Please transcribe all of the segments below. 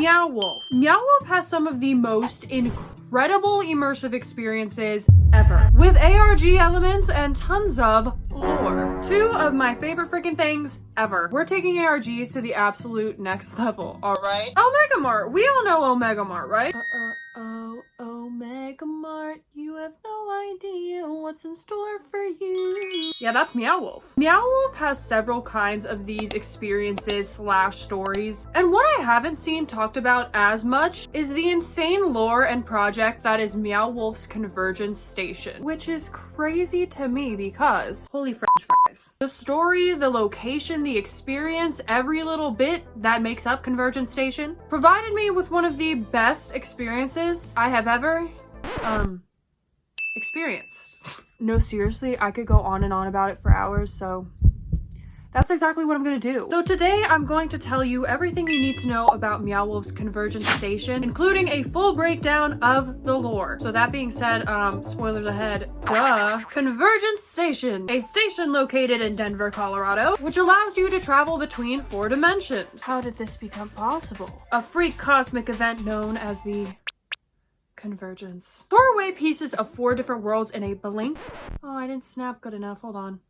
Meow Wolf. Meow Wolf has some of the most incredible immersive experiences ever, with ARG elements and tons of lore. Two of my favorite freaking things ever. We're taking ARGs to the absolute next level, alright? Omega Mart. We all know Omega Mart, right? Omega Mart, you have no idea what's in store for you. Yeah, that's Meow Wolf. Meow Wolf has several kinds of these experiences slash stories, and what I haven't seen talked about as much is the insane lore and project that is Meow Wolf's Convergence Station, which is crazy to me because holy french fries. The story, the location, the experience, every little bit that makes up Convergence Station provided me with one of the best experiences I have ever experienced. No, seriously, I could go on and on about it for hours, so that's exactly what I'm gonna do. So today I'm going to tell you everything you need to know about Meow Wolf's Convergence Station, including a full breakdown of the lore. So that being said, spoilers ahead, duh. Convergence Station, a station located in Denver, Colorado, which allows you to travel between 4 dimensions. How did this become possible? A freak cosmic event known as the Convergence. Store away pieces of 4 different worlds in a blink. Oh, I didn't snap good enough, hold on.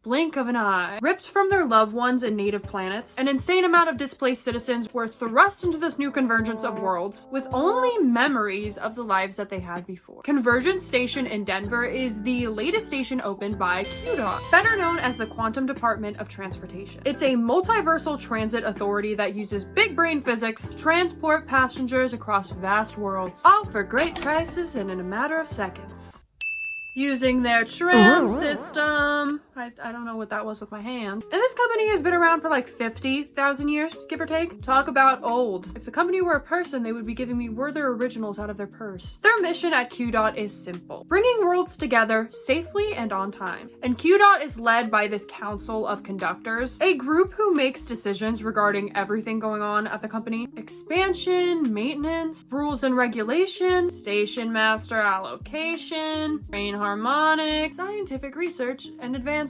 Blink of an eye. Ripped from their loved ones and native planets, an insane amount of displaced citizens were thrust into this new convergence of worlds with only memories of the lives that they had before. Convergence Station in Denver is the latest station opened by QDOT, better known as the Quantum Department of Transportation. It's a multiversal transit authority that uses big brain physics to transport passengers across vast worlds, all for great prices and in a matter of seconds. Using their tram system. I don't know what that was with my hand. And this company has been around for like 50,000 years, give or take. Talk about old. If the company were a person, they would be giving me Werther originals out of their purse. Their mission at QDOT is simple: bringing worlds together safely and on time. And QDOT is led by this council of conductors, a group who makes decisions regarding everything going on at the company: expansion, maintenance, rules and regulation, station master allocation, train harmonics, scientific research, and advancement.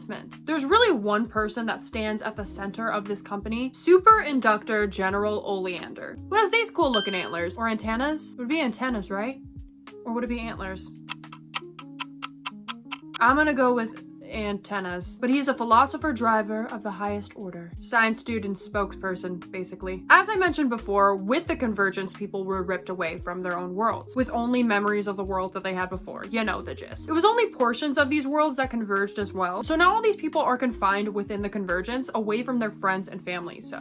There's really one person that stands at the center of this company: Super Inductor General Oleander, who has these cool looking antlers. Or antennas? It would be antennas, right? Or would it be antlers? I'm gonna go with antennas, but he's a philosopher driver of the highest order. Science student spokesperson, basically. As I mentioned before, with the Convergence, people were ripped away from their own worlds, with only memories of the world that they had before. You know the gist. It was only portions of these worlds that converged as well, so now all these people are confined within the Convergence, away from their friends and family, so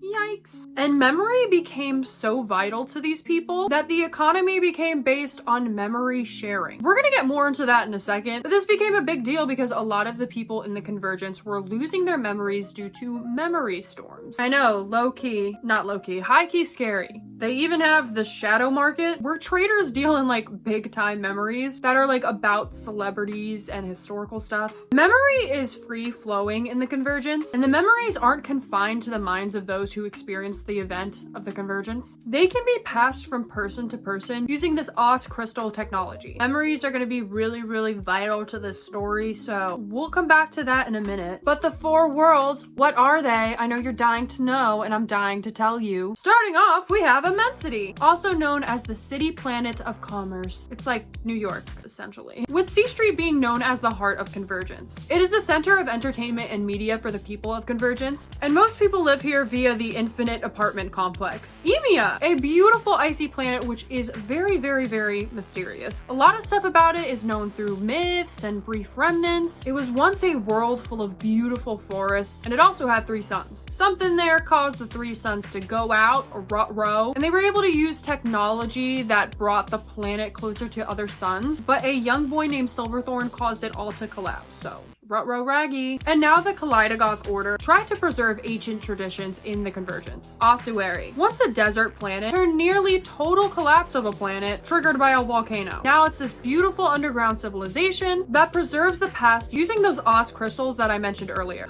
yikes. And memory became so vital to these people that the economy became based on memory sharing. We're gonna get more into that in a second, but this became a big deal because a lot of the people in the Convergence were losing their memories due to memory storms. I know, low-key, not low-key, high-key scary. They even have the shadow market where traders deal in like big-time memories that are like about celebrities and historical stuff. Memory is free-flowing in the Convergence, and the memories aren't confined to the minds of those who experienced the event of the Convergence. They can be passed from person to person using this OS crystal technology. Memories are going to be really, really vital to this story, so we'll come back to that in a minute. But the 4 worlds, what are they? I know you're dying to know, and I'm dying to tell you. Starting off, we have Immensity, also known as the city planet of commerce. It's like New York, essentially. With C Street being known as the heart of Convergence. It is the center of entertainment and media for the people of Convergence, and most people live here via the infinite apartment complex. Emia, a beautiful icy planet which is very, very, very mysterious. A lot of stuff about it is known through myths and brief remnants. It was once a world full of beautiful forests, and it also had 3 suns. Something there caused the 3 suns to go out, or rut-row, and they were able to use technology that brought the planet closer to other suns, but a young boy named Silverthorn caused it all to collapse, so rut-row raggy. And now the Kaleidogoth Order tried to preserve ancient traditions in the Convergence. Ossuary, once a desert planet, turned nearly total collapse of a planet triggered by a volcano. Now it's this beautiful underground civilization that preserves the past using those OS crystals that I mentioned earlier.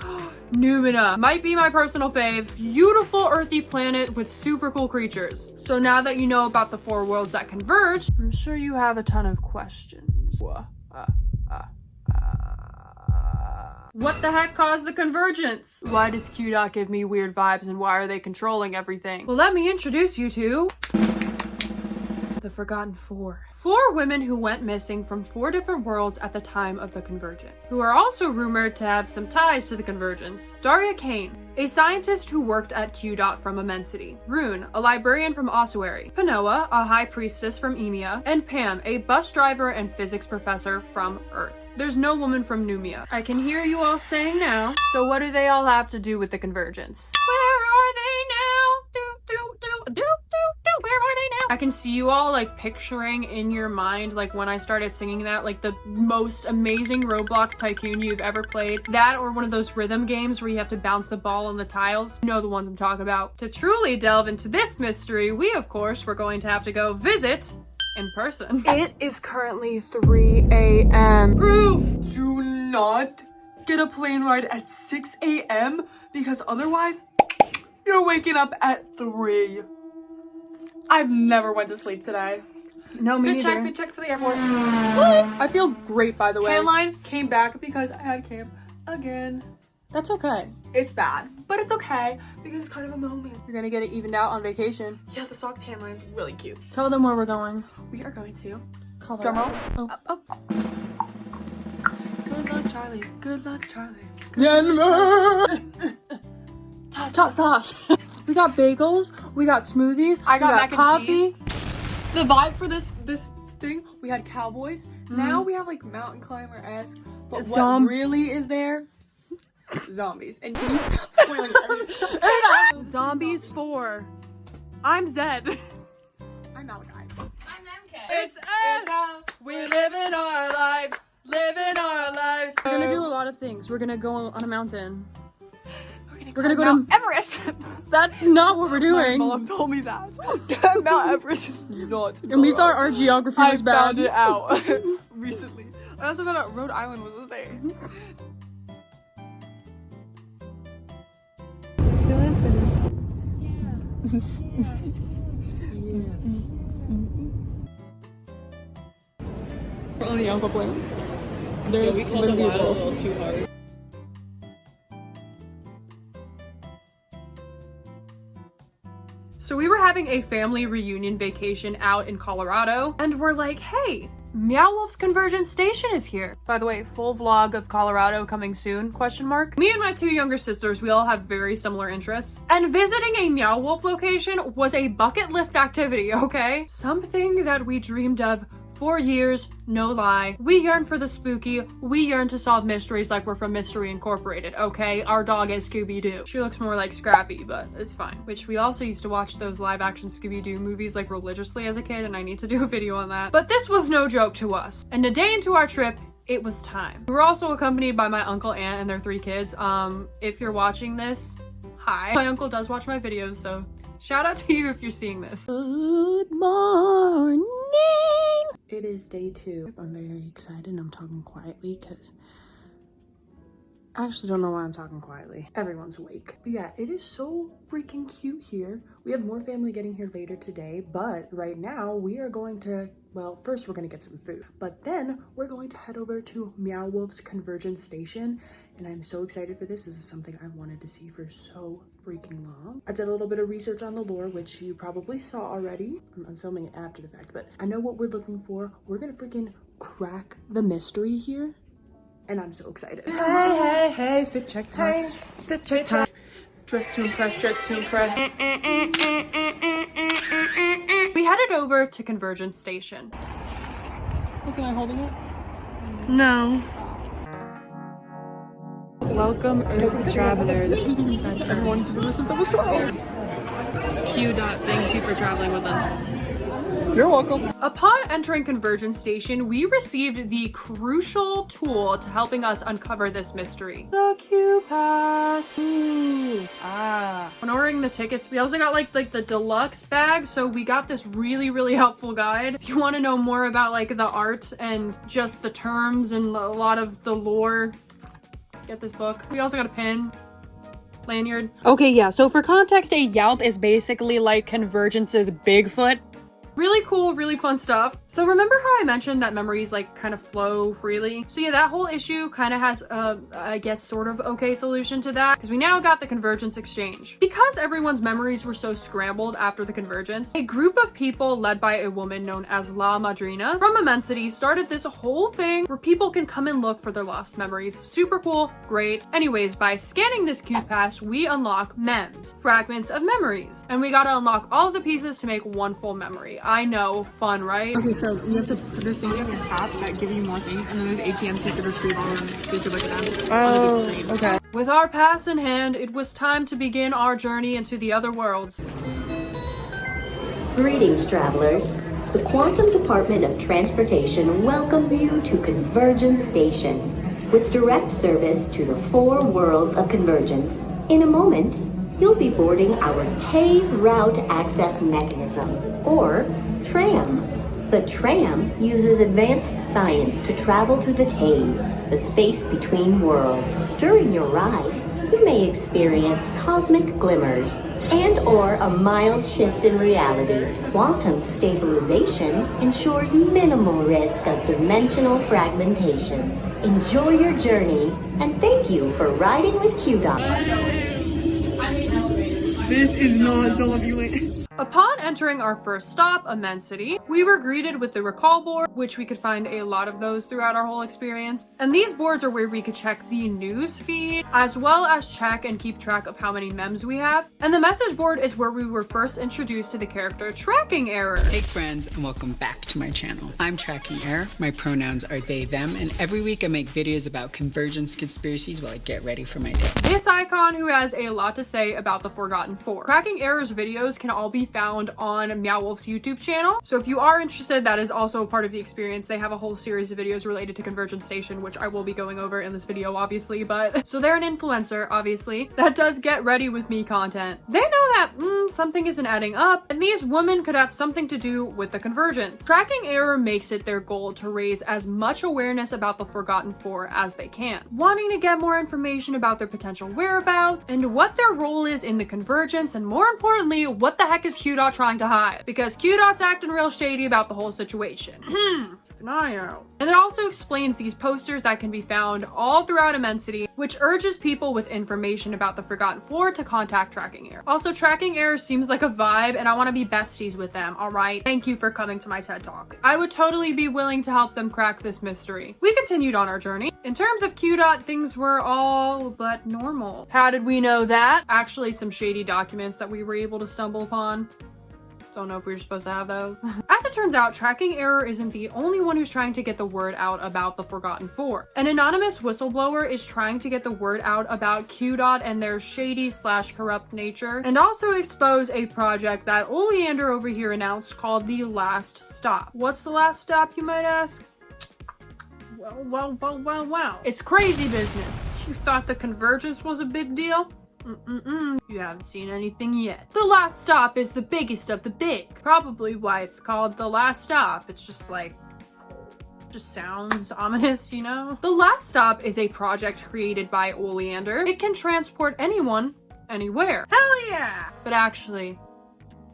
Numina might be my personal fave. Beautiful earthy planet with super cool creatures. So now that you know about the 4 worlds that converged, I'm sure you have a ton of questions. What the heck caused the convergence? Why does QDOT give me weird vibes and why are they controlling everything? Well, let me introduce you to the Forgotten Four. 4 women who went missing from 4 different worlds at the time of the convergence, who are also rumored to have some ties to the convergence. Darya Kane, a scientist who worked at QDOT from Immensity. Rune, a librarian from Ossuary. Panoa, a high priestess from Emia. And Pam, a bus driver and physics professor from Earth. There's no woman from Numia. I can hear you all saying now, so what do they all have to do with the convergence? Where are they now? Where are they now? I can see you all like picturing in your mind, like when I started singing that, like the most amazing Roblox tycoon you've ever played. That or one of those rhythm games where you have to bounce the ball on the tiles. You know the ones I'm talking about. To truly delve into this mystery, we of course were going to have to go visit in person. It is currently 3 a.m. Proof! Do not get a plane ride at 6 a.m. because otherwise you're waking up at 3. I've never went to sleep today. No, me neither. Good check for the airport. I feel great, by the way. Tan line came back because I had camp again. That's okay. It's bad, but it's okay because it's kind of a moment. You're gonna get it evened out on vacation. Yeah, the sock tan line's really cute. Tell them where we're going. We are going to Colorado. Drumroll. Oh. Good luck, Charlie. Good luck, Charlie. Denver. Toss. We got bagels. We got smoothies. I got mac and coffee. cheese. The vibe for this thing, we had cowboys. Now we have like mountain climber-esque. But what really is there? Zombies. And can you stop spoiling everything? Zombies 4. I'm Zed. I'm Malachi. I'm MK. It's us. We're living our lives. Living our lives. We're gonna do a lot of things. We're gonna go on a mountain. We're gonna go to Everest. That's not what we're doing. My mom told me that. Mount Everest is not. And we thought our geography was bad. I found it out recently. I also found out Rhode Island was a thing. I feel infinite. We're on the alpha plane. There's we called the wild a little too hard. So we were having a family reunion vacation out in Colorado, and we're like, hey, Meow Wolf's Convergence Station is here. By the way, full vlog of Colorado coming soon, question mark. Me and my 2 younger sisters, we all have very similar interests. And visiting a Meow Wolf location was a bucket list activity, okay? Something that we dreamed of for years, no lie. We yearn for the spooky. We yearn to solve mysteries like we're from Mystery Incorporated, okay? Our dog is Scooby-Doo. She looks more like Scrappy, but it's fine. Which we also used to watch those live-action Scooby-Doo movies like religiously as a kid, and I need to do a video on that. But this was no joke to us. And a day into our trip, it was time. We were also accompanied by my uncle, aunt, and their 3 kids. If you're watching this, hi. My uncle does watch my videos, so shout out to you if you're seeing this. Good morning. It is day 2. I'm very excited and I'm talking quietly because I actually don't know why I'm talking quietly. Everyone's awake. But yeah, it is so freaking cute here. We have more family getting here later today, but right now we are going to, well, first we're going to get some food, but then we're going to head over to Meow Wolf's Convergence Station. And I'm so excited for this. This is something I've wanted to see for so freaking long. I did a little bit of research on the lore, which you probably saw already. I'm filming it after the fact, but I know what we're looking for. We're gonna freaking crack the mystery here. And I'm so excited. Hey, fit check time. Fit check time. Dress to impress, dress to impress. We headed over to Convergence Station. Look, am I holding it? No. Welcome, Earth travelers. Everyone's been listening since I was 12. QDOT thanks you for traveling with us. You're welcome. Upon entering Convergence Station, we received the crucial tool to helping us uncover this mystery. The Q Pass. When ordering the tickets, we also got like the deluxe bag, so we got this really helpful guide. If you want to know more about like the art and just the terms and a lot of the lore, get this book. We also got a pin. Lanyard. Okay, yeah, so for context, a Yelp is basically like Convergence's Bigfoot. Really cool, really fun stuff. So remember how I mentioned that memories like kind of flow freely? So yeah, that whole issue kind of has a, I guess, sort of okay solution to that, because we now got the Convergence Exchange. Because everyone's memories were so scrambled after the Convergence, a group of people led by a woman known as La Madrina from Immensity started this whole thing where people can come and look for their lost memories. Super cool, great. Anyways, by scanning this Q pass, we unlock MEMS, fragments of memories. And we gotta unlock all of the pieces to make one full memory. I know, fun, right? Okay, so you have to put those things on the top that give you more things, and then there's ATMs so you can retrieve all of them so you can look at them on a big screen. Okay. With our pass in hand, it was time to begin our journey into the other worlds. Greetings, travelers. The Quantum Department of Transportation welcomes you to Convergence Station, with direct service to the 4 worlds of Convergence. In a moment, you'll be boarding our TAE Route Access Mechanism, or TRAM. The TRAM uses advanced science to travel to the TAE, the space between worlds. During your ride, you may experience cosmic glimmers and/or a mild shift in reality. Quantum stabilization ensures minimal risk of dimensional fragmentation. Enjoy your journey, and thank you for riding with QDOT. This is not Zolomulate. Upon entering our first stop, Immensity, we were greeted with the recall board, which we could find a lot of those throughout our whole experience. And these boards are where we could check the news feed, as well as check and keep track of how many mems we have. And the message board is where we were first introduced to the character Tracking Error. Hey friends, and welcome back to my channel. I'm Tracking Error, my pronouns are they, them, and every week I make videos about convergence conspiracies while I get ready for my day. This icon who has a lot to say about the Forgotten Four. Tracking Error's videos can all be found on Meow Wolf's YouTube channel. So if you are interested, that is also a part of the experience. They have a whole series of videos related to Convergence Station, which I will be going over in this video, obviously, but so they're an influencer, obviously, that does get ready with me content. They know that something isn't adding up, and these women could have something to do with the Convergence. Tracking Error makes it their goal to raise as much awareness about the Forgotten Four as they can, wanting to get more information about their potential whereabouts and what their role is in the Convergence, and more importantly, what the heck is QDOT trying to hide, because QDOT's acting real shady about the whole situation. Keep an eye out. And it also explains these posters that can be found all throughout Immensity, which urges people with information about the Forgotten Four to contact Tracking Error. Also, Tracking Error seems like a vibe, and I want to be besties with them, alright? Thank you for coming to my TED Talk. I would totally be willing to help them crack this mystery. We continued on our journey. In terms of QDOT, things were all but normal. How did we know that? Actually, some shady documents that we were able to stumble upon. Don't know if we were supposed to have those. As it turns out, Tracking Error isn't the only one who's trying to get the word out about the Forgotten Four. An anonymous whistleblower is trying to get the word out about QDOT and their shady/corrupt nature, and also expose a project that Oleander over here announced called The Last Stop. What's the last stop, you might ask? Well. It's crazy business. You thought the Convergence was a big deal? You haven't seen anything yet. The Last Stop is the biggest of the big. Probably why it's called The Last Stop. It's just like, just sounds ominous, you know? The Last Stop is a project created by Oleander. It can transport anyone, anywhere. Hell yeah! But actually,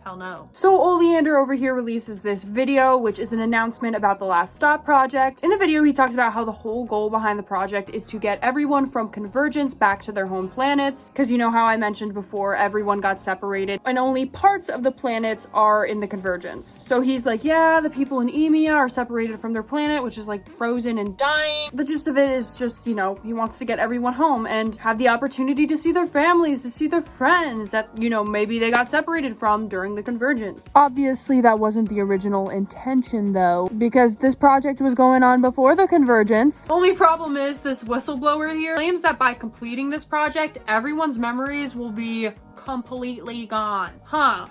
hell no. So Oleander over here releases this video, which is an announcement about the Last Stop project. In the video, he talks about how the whole goal behind the project is to get everyone from Convergence back to their home planets. Because you know how I mentioned before, everyone got separated and only parts of the planets are in the Convergence. So he's like, yeah, the people in EMEA are separated from their planet, which is like frozen and dying. The gist of it is just, you know, he wants to get everyone home and have the opportunity to see their families, to see their friends that, you know, maybe they got separated from during the Convergence. Obviously, that wasn't the original intention though, because this project was going on before the Convergence. Only problem is this whistleblower here claims that by completing this project, everyone's memories will be completely gone.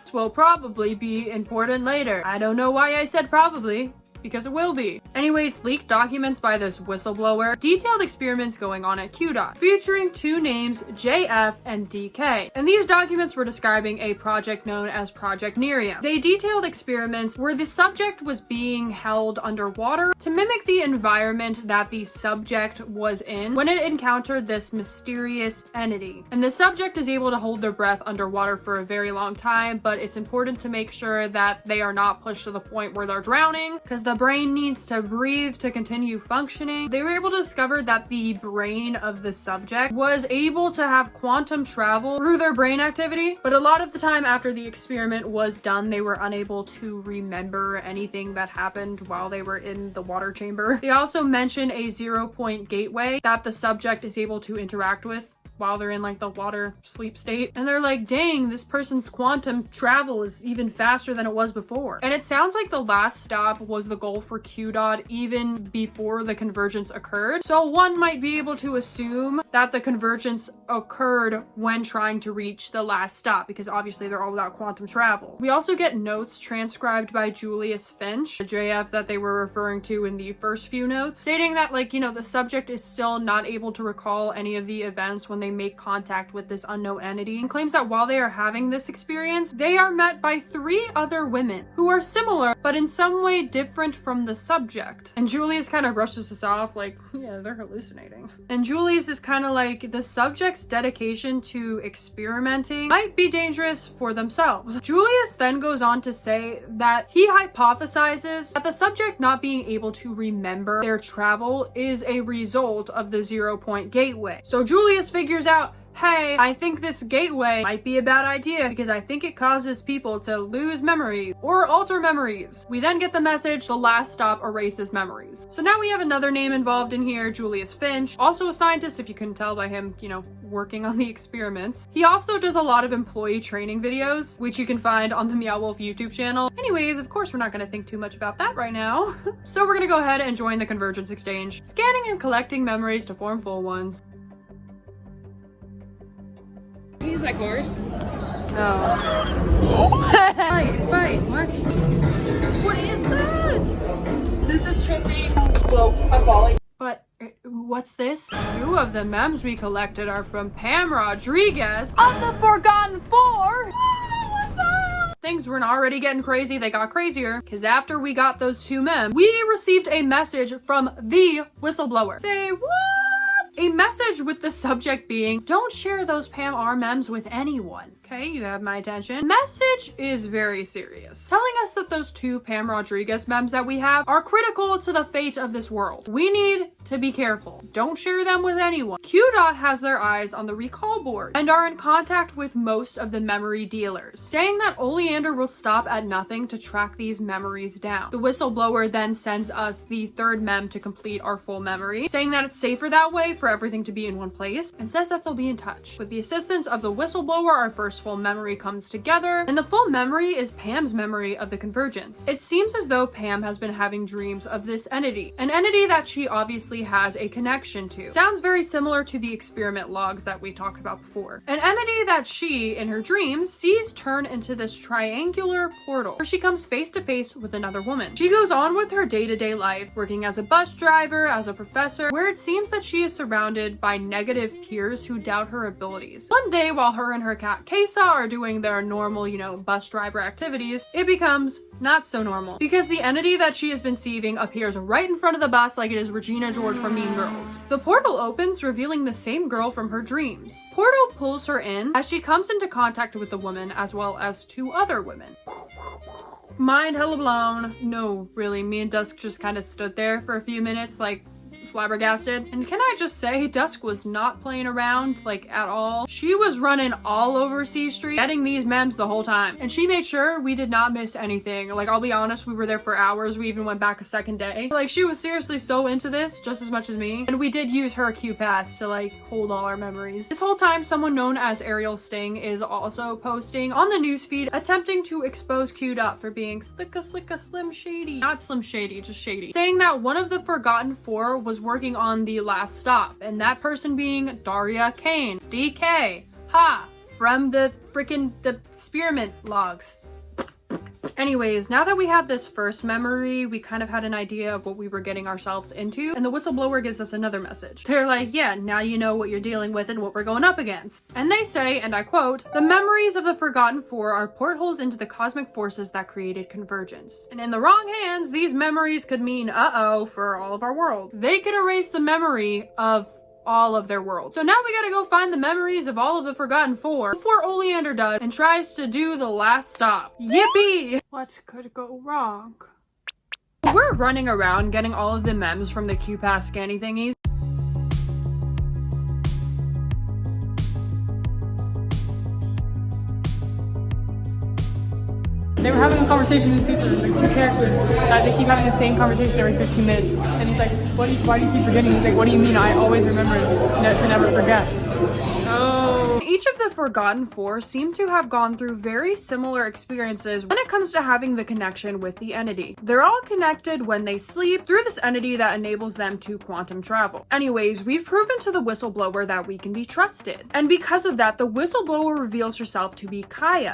This will probably be important later. I don't know why I said probably. because it will be. Anyways, leaked documents by this whistleblower detailed experiments going on at QDOT, featuring two names, JF and DK. And these documents were describing a project known as Project Nereum. They detailed experiments where the subject was being held underwater to mimic the environment that the subject was in when it encountered this mysterious entity. And the subject is able to hold their breath underwater for a very long time, but it's important to make sure that they are not pushed to the point where they're drowning, because the brain needs to breathe to continue functioning. They were able to discover that the brain of the subject was able to have quantum travel through their brain activity, but a lot of the time after the experiment was done, they were unable to remember anything that happened while they were in the water chamber. They also mention a 0-point gateway that the subject is able to interact with while they're in like the water sleep state. And they're like, dang, this person's quantum travel is even faster than it was before. And it sounds like the last stop was the goal for QDOT even before the convergence occurred. So one might be able to assume that the convergence occurred when trying to reach the last stop, because obviously they're all about quantum travel. We also get notes transcribed by Julius Finch, the JF that they were referring to in the first few notes, stating that, like, you know, the subject is still not able to recall any of the events when they make contact with this unknown entity, and claims that while they are having this experience, they are met by 3 other women who are similar but in some way different from the subject. And Julius kind of brushes this off like, yeah, they're hallucinating. And Julius is kind of like, the subject's dedication to experimenting might be dangerous for themselves. Julius then goes on to say that he hypothesizes that the subject not being able to remember their travel is a result of the 0-point gateway. So Julius figures out, hey, I think this gateway might be a bad idea because I think it causes people to lose memory or alter memories. We then get the message, the last stop erases memories. So now we have another name involved in here, Julius Finch, also a scientist if you couldn't tell by him, you know, working on the experiments. He also does a lot of employee training videos, which you can find on the Meow Wolf YouTube channel. Anyways, of course, we're not going to think too much about that right now. So we're going to go ahead and join the Convergence Exchange, scanning and collecting memories to form full ones. Use my card. Oh. Fight. What is that? This is trippy. Whoa, I'm falling. But what's this? 2 of the memes we collected are from Pam Rodriguez of the Forgotten Four. Things weren't already getting crazy, they got crazier, because after we got those 2 memes, we received a message from the whistleblower. Say what? A message with the subject being, don't share those Pam R memes with anyone. Okay, you have my attention. Message is very serious, telling us that those 2 Pam Rodriguez memes that we have are critical to the fate of this world. We need to be careful. Don't share them with anyone. QDOT has their eyes on the recall board and are in contact with most of the memory dealers, saying that Oleander will stop at nothing to track these memories down. The whistleblower then sends us the 3rd mem to complete our full memory, saying that it's safer that way for everything to be in one place, and says that they'll be in touch. With the assistance of the whistleblower, our first full memory comes together, and the full memory is Pam's memory of the convergence. It seems as though Pam has been having dreams of this entity, an entity that she obviously has a connection to. Sounds very similar to the experiment logs that we talked about before. An entity that she, in her dreams, sees turn into this triangular portal, where she comes face to face with another woman. She goes on with her day-to-day life, working as a bus driver, as a professor, where it seems that she is surrounded by negative peers who doubt her abilities. One day, while her and her cat Kesa are doing their normal, you know, bus driver activities, it becomes not so normal, because the entity that she has been seeing appears right in front of the bus like it is Regina George from Mean Girls. The portal opens, revealing the same girl from her dreams. Portal pulls her in as she comes into contact with the woman as well as 2 other women. Mind hella blown. No, really, me and Dusk just kind of stood there for a few minutes like flabbergasted. And can I just say, Dusk was not playing around, like, at all. She was running all over C Street, getting these memes the whole time. And she made sure we did not miss anything. Like, I'll be honest, we were there for hours. We even went back a second day. Like, she was seriously so into this, just as much as me. And we did use her Q Pass to, like, hold all our memories. This whole time, someone known as Ariel Sting is also posting on the newsfeed, attempting to expose QDOT for being slicka slim shady. Not slim shady, just shady. Saying that one of the Forgotten Four was working on the last stop, and that person being Darya, Kane, DK, from the experiment logs. Anyways, now that we had this first memory, we kind of had an idea of what we were getting ourselves into, and the whistleblower gives us another message. They're like, yeah, now you know what you're dealing with and what we're going up against. And they say, and I quote, "The memories of the Forgotten Four are portholes into the cosmic forces that created Convergence. And in the wrong hands, these memories could mean uh-oh for all of our world. They could erase the memory of all of their worlds. So now we gotta go find the memories of all of the Forgotten Four before Oleander does and tries to do the last stop. Yippee! What could go wrong?" We're running around getting all of the mems from the QPass scanny thingies. They were having a conversation with people, like two characters, that they keep having the same conversation every 15 minutes. And he's like, why do you keep forgetting? He's like, what do you mean? I always remember to never forget. Oh. Each of the Forgotten Four seem to have gone through very similar experiences when it comes to having the connection with the entity. They're all connected when they sleep through this entity that enables them to quantum travel. Anyways, we've proven to the whistleblower that we can be trusted. And because of that, the whistleblower reveals herself to be Chaya.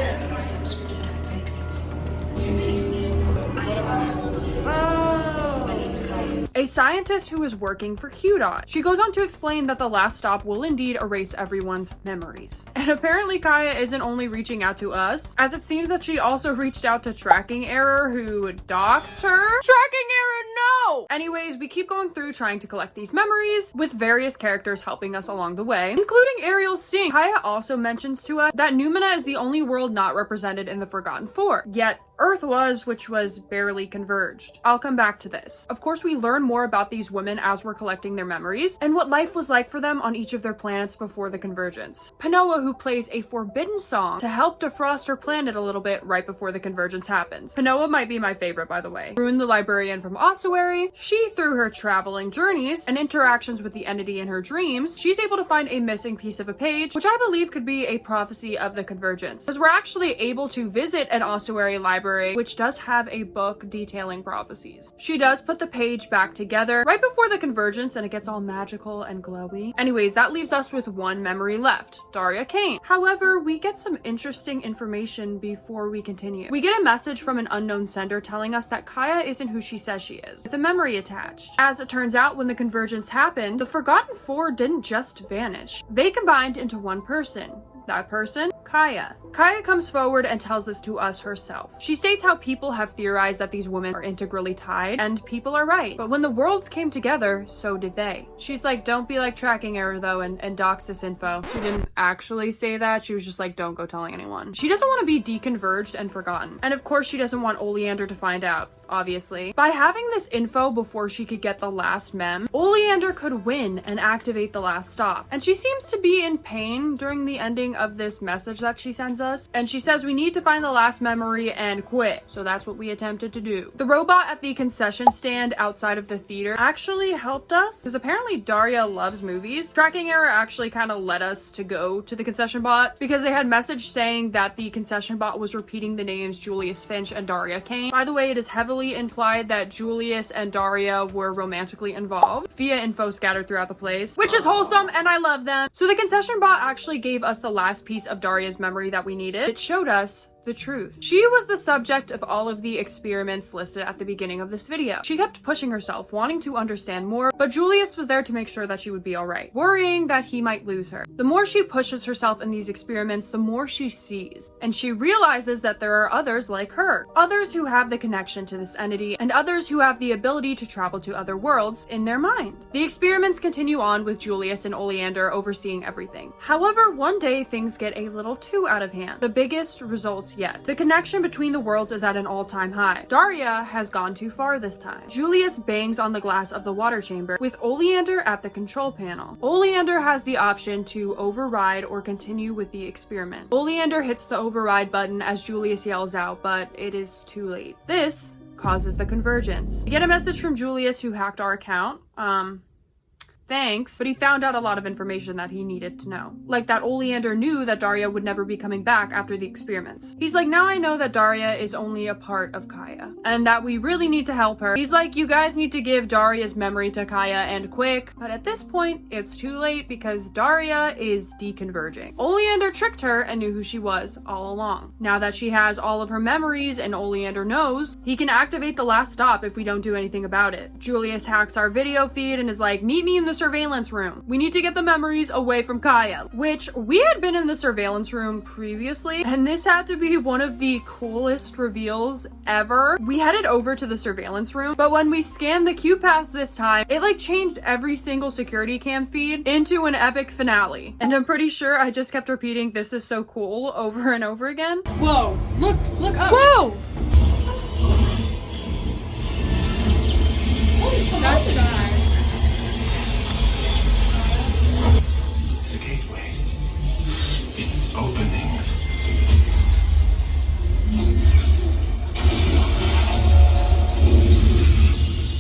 A scientist who is working for QDOT. She goes on to explain that the last stop will indeed erase everyone's memories. And apparently Chaya isn't only reaching out to us, as it seems that she also reached out to Tracking Error, who doxed her. Tracking Error, no! Anyways, we keep going through trying to collect these memories, with various characters helping us along the way, including Ariel Singh. Chaya also mentions to us that Numina is the only world not represented in the Forgotten Four, yet Earth was, which was barely converged. I'll come back to this. Of course, we learn more about these women as we're collecting their memories, and what life was like for them on each of their planets before the convergence. Panoa, who plays a forbidden song to help defrost her planet a little bit right before the convergence happens. Panoa might be my favorite, by the way. Rune, the librarian from Ossuary, she, through her traveling journeys and interactions with the entity in her dreams, she's able to find a missing piece of a page, which I believe could be a prophecy of the convergence, as we're actually able to visit an Ossuary library, which does have a book detailing prophecies. She does put the page back together right before the convergence, and it gets all magical and glowy. Anyways, that leaves us with one memory left, Darya Kane. However, we get some interesting information before we continue. We get a message from an unknown sender telling us that Chaya isn't who she says she is, with a memory attached. As it turns out, when the convergence happened, the Forgotten Four didn't just vanish. They combined into one person. That person? Chaya. Chaya comes forward and tells this to us herself. She states how people have theorized that these women are integrally tied, and people are right. But when the worlds came together, so did they. She's like, don't be like Tracking Error though, and dox this info. She didn't actually say that. She was just like, don't go telling anyone. She doesn't want to be deconverged and forgotten. And of course, she doesn't want Oleander to find out, obviously. By having this info before she could get the last mem, Oleander could win and activate the last stop. And she seems to be in pain during the ending of this message that she sends us. And she says we need to find the last memory and quit. So that's what we attempted to do. The robot at the concession stand outside of the theater actually helped us, because apparently Darya loves movies. Tracking Error actually kind of led us to go to the concession bot, because they had message saying that the concession bot was repeating the names Julius Finch and Darya Kane. By the way, it is heavily implied that Julius and Darya were romantically involved via info scattered throughout the place, which is wholesome and I love them. So the concession bot actually gave us the last piece of Darya's memory that we needed. It showed us the truth. She was the subject of all of the experiments listed at the beginning of this video. She kept pushing herself, wanting to understand more, but Julius was there to make sure that she would be alright, worrying that he might lose her. The more she pushes herself in these experiments, the more she sees, and she realizes that there are others like her, others who have the connection to this entity, and others who have the ability to travel to other worlds in their mind. The experiments continue on with Julius and Oleander overseeing everything. However, one day things get a little too out of hand. The biggest results yet. The connection between the worlds is at an all-time high. Darya has gone too far this time. Julius bangs on the glass of the water chamber with Oleander at the control panel. Oleander has the option to override or continue with the experiment. Oleander hits the override button as Julius yells out, but it is too late. This causes the convergence. We get a message from Julius, who hacked our account. thanks, but he found out a lot of information that he needed to know. Like that Oleander knew that Darya would never be coming back after the experiments. He's like, now I know that Darya is only a part of Chaya, and that we really need to help her. He's like, you guys need to give Darya's memory to Chaya and quick, but at this point, it's too late because Darya is deconverging. Oleander tricked her and knew who she was all along. Now that she has all of her memories and Oleander knows, he can activate the last stop if we don't do anything about it. Julius hacks our video feed and is like, meet me in the surveillance room. We need to get the memories away from Chaya, which we had been in the surveillance room previously, and this had to be one of the coolest reveals ever. We headed over to the surveillance room, but when we scanned the Q pass this time, it like changed every single security cam feed into an epic finale. And I'm pretty sure I just kept repeating, this is so cool, over and over again. Whoa, look up. Whoa! That's shy. The gateway. It's opening.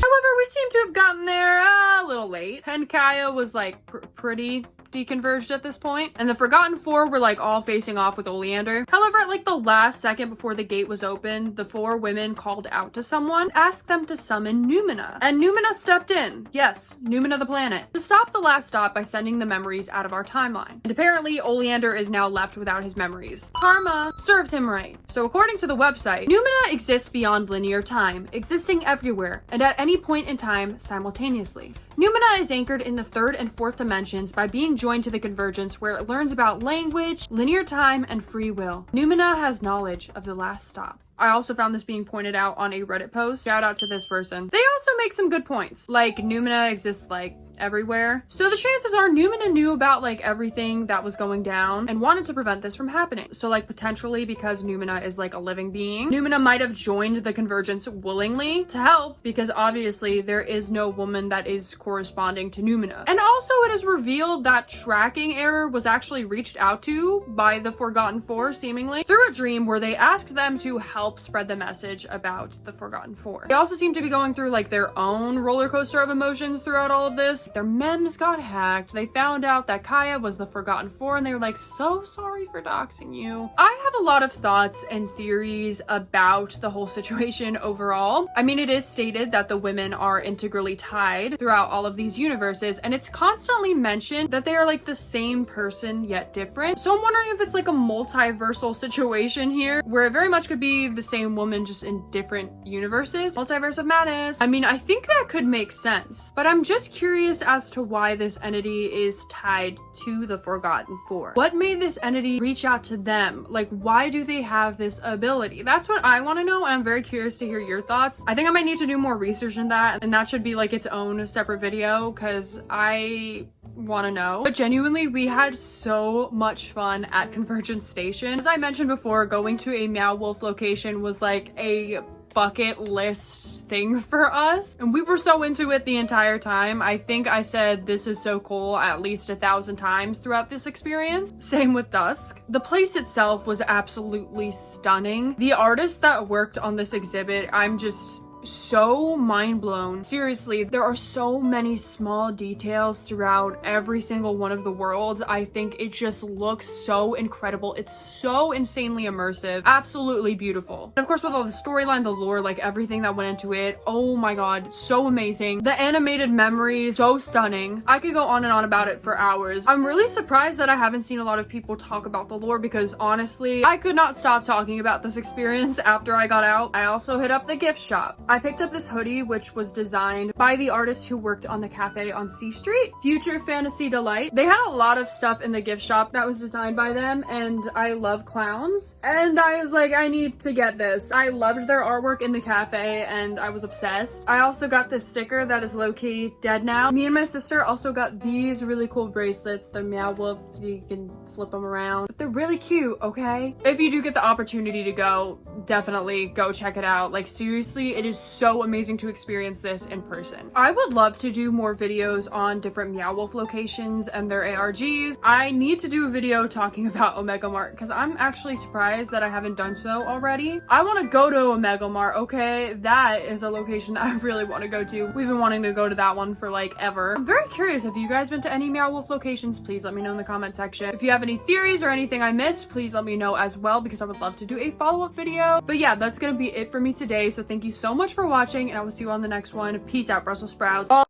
However, we seem to have gotten there a little late, and Chaya was like pretty deconverged at this point, and the Forgotten Four were like all facing off with Oleander. However, at like the last second before the gate was open, the four women called out to someone, asked them to summon Numina, and Numina stepped in. Yes, Numina the planet, to stop the last stop by sending the memories out of our timeline. And apparently, Oleander is now left without his memories. Karma serves him right. So according to the website, Numina exists beyond linear time, existing everywhere and at any point in time simultaneously. Numina is anchored in the third and fourth dimensions by being joined to the Convergence, where it learns about language, linear time, and free will. Numina has knowledge of the last stop. I also found this being pointed out on a Reddit post. Shout out to this person. They also make some good points. Like, Numina exists like everywhere. So the chances are Numina knew about like everything that was going down and wanted to prevent this from happening. So like potentially because Numina is like a living being, Numina might have joined the Convergence willingly to help, because obviously there is no woman that is corresponding to Numina. And also it is revealed that tracking error was actually reached out to by the Forgotten Four seemingly through a dream where they asked them to help spread the message about the Forgotten Four. They also seem to be going through like their own roller coaster of emotions throughout all of this. Their memes got hacked. They found out that Chaya was the Forgotten Four and they were like, so sorry for doxing you. I have a lot of thoughts and theories about the whole situation overall. I mean, it is stated that the women are integrally tied throughout all of these universes, and it's constantly mentioned that they are like the same person yet different. So I'm wondering if it's like a multiversal situation here where it very much could be the same woman just in different universes. Multiverse of madness. I mean, I think that could make sense, but I'm just curious as to why this entity is tied to the Forgotten Four. What made this entity reach out to them? Like, why do they have this ability? That's what I want to know, and I'm very curious to hear your thoughts. I think I might need to do more research in that, and that should be like its own separate video, because I want to know. But genuinely, we had so much fun at Convergence Station. As I mentioned before, going to a Meow Wolf location was like a bucket list thing for us, and we were so into it the entire time. I think I said this is so cool at least 1,000 times throughout this experience. Same with Dusk. The place itself was absolutely stunning. The artists that worked on this exhibit, I'm just so mind blown. Seriously, there are so many small details throughout every single one of the worlds. I think it just looks so incredible. It's so insanely immersive, absolutely beautiful. And of course, with all the storyline, the lore, like everything that went into it, oh my god, so amazing. The animated memories, so stunning. I could go on and on about it for hours. I'm really surprised that I haven't seen a lot of people talk about the lore, because honestly, I could not stop talking about this experience after I got out. I also hit up the gift shop. I picked up this hoodie, which was designed by the artist who worked on the cafe on C Street, Future Fantasy Delight. They had a lot of stuff in the gift shop that was designed by them, and I love clowns, and I was like, I need to get this. I loved their artwork in the cafe, and I was obsessed. I also got this sticker that is low-key dead now. Me and my sister also got these really cool bracelets. They're Meow Wolf. You can flip them around. But they're really cute, okay? If you do get the opportunity to go, definitely go check it out. Like, seriously, it is so amazing to experience this in person. I would love to do more videos on different Meow Wolf locations and their ARGs. I need to do a video talking about Omega Mart because I'm actually surprised that I haven't done so already. I want to go to Omega Mart, okay? That is a location that I really want to go to. We've been wanting to go to that one for like ever. I'm very curious, have you guys been to any Meow Wolf locations? Please let me know in the comment section. If you have any theories or anything I missed, please let me know as well because I would love to do a follow-up video. But yeah, that's gonna be it for me today. So thank you so much for watching and I will see you on the next one. Peace out, Brussels sprouts.